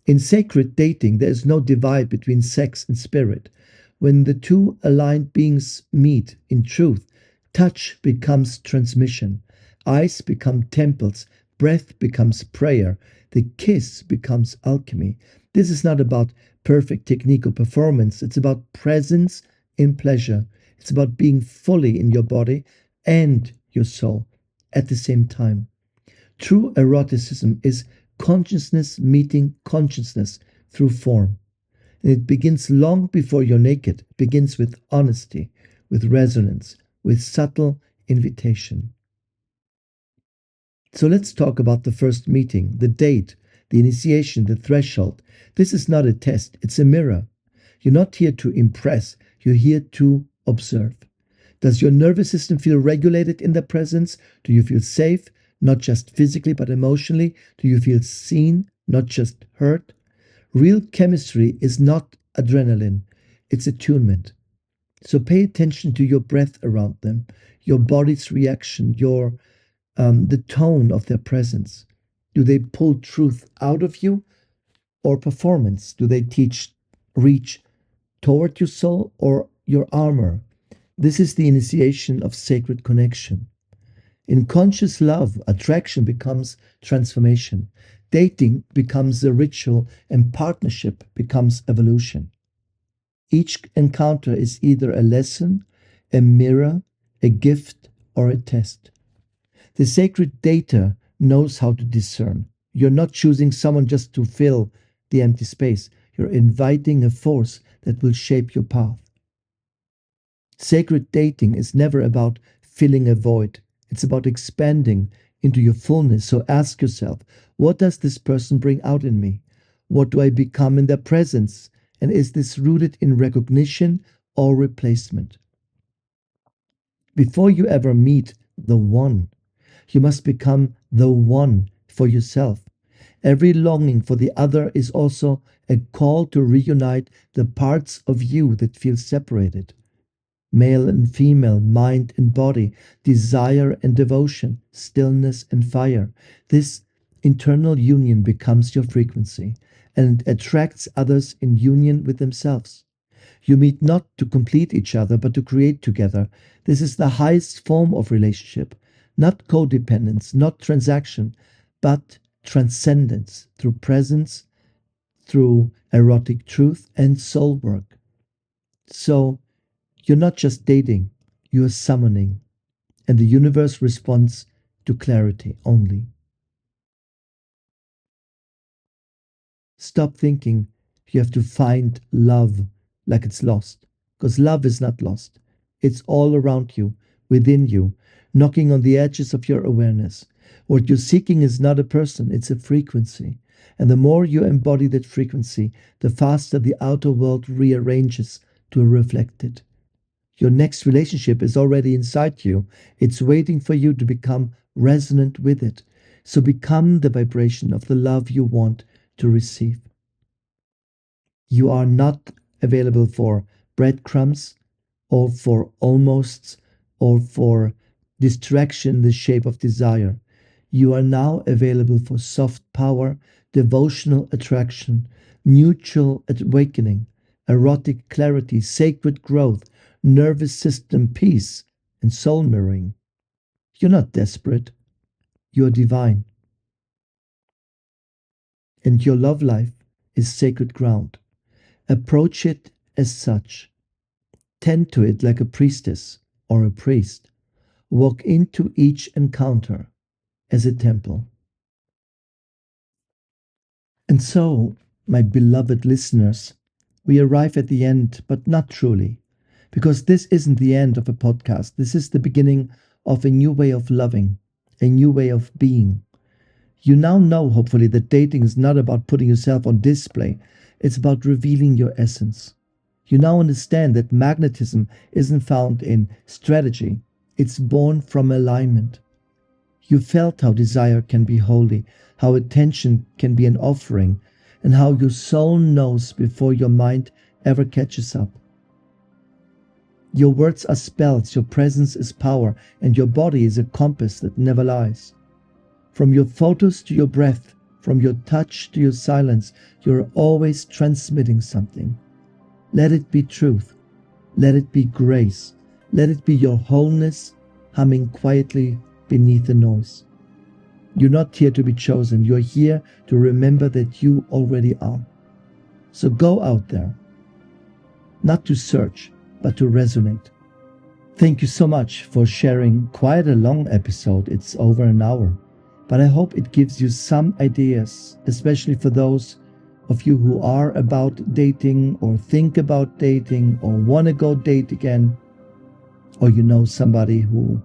Speaker 1: In sacred dating, there is no divide between sex and spirit. When the two aligned beings meet in truth, touch becomes transmission, eyes become temples, breath becomes prayer, the kiss becomes alchemy. This is not about perfect technique or performance, it's about presence in pleasure. It's about being fully in your body and your soul at the same time. True eroticism is consciousness meeting consciousness through form. And it begins long before you're naked. It begins with honesty, with resonance, with subtle invitation. So let's talk about the first meeting, the date, the initiation, the threshold. This is not a test, it's a mirror. You're not here to impress, you're here to observe. Does your nervous system feel regulated in the presence? Do you feel safe, not just physically but emotionally? Do you feel seen, not just heard? Real chemistry is not adrenaline, it's attunement. So pay attention to your breath around them, your body's reaction, the tone of their presence. Do they pull truth out of you or performance? Do they reach toward your soul or your armor? This is the initiation of sacred connection. In conscious love, attraction becomes transformation. Dating becomes a ritual and partnership becomes evolution. Each encounter is either a lesson, a mirror, a gift, or a test. The sacred data knows how to discern. You're not choosing someone just to fill the empty space. You're inviting a force that will shape your path. Sacred dating is never about filling a void. It's about expanding into your fullness. So ask yourself, what does this person bring out in me? What do I become in their presence? And is this rooted in recognition or replacement? Before you ever meet the one, you must become the one for yourself. Every longing for the other is also a call to reunite the parts of you that feel separated. Male and female, mind and body, desire and devotion, stillness and fire. This internal union becomes your frequency and attracts others in union with themselves. You meet not to complete each other, but to create together. This is the highest form of relationship, not codependence, not transaction, but transcendence through presence, through erotic truth and soul work. So, you're not just dating, you're summoning, and the universe responds to clarity only. Stop thinking you have to find love like it's lost, because love is not lost. It's all around you, within you, knocking on the edges of your awareness. What you're seeking is not a person, it's a frequency. And the more you embody that frequency, the faster the outer world rearranges to reflect it. Your next relationship is already inside you. It's waiting for you to become resonant with it. So become the vibration of the love you want to receive. You are not available for breadcrumbs or for almosts or for distraction in the shape of desire. You are now available for soft power, devotional attraction, mutual awakening, erotic clarity, sacred growth, nervous system peace, and soul mirroring. You're not desperate. You're divine. And your love life is sacred ground. Approach it as such. Tend to it like a priestess or a priest. Walk into each encounter as a temple. And so, my beloved listeners, we arrive at the end, but not truly. Because this isn't the end of a podcast. This is the beginning of a new way of loving, a new way of being. You now know, hopefully, that dating is not about putting yourself on display. It's about revealing your essence. You now understand that magnetism isn't found in strategy. It's born from alignment. You felt how desire can be holy, how attention can be an offering, and how your soul knows before your mind ever catches up. Your words are spells, your presence is power, and your body is a compass that never lies. From your photos to your breath, from your touch to your silence, you're always transmitting something. Let it be truth. Let it be grace. Let it be your wholeness humming quietly beneath the noise. You're not here to be chosen. You're here to remember that you already are. So go out there, not to search, but to resonate. Thank you so much for sharing quite a long episode. It's over an hour. But I hope it gives you some ideas, especially for those of you who are about dating or think about dating or want to go date again, or you know somebody who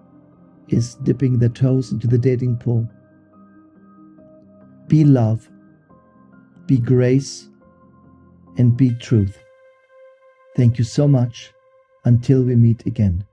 Speaker 1: is dipping their toes into the dating pool. Be love, be grace, and be truth. Thank you so much. Until we meet again.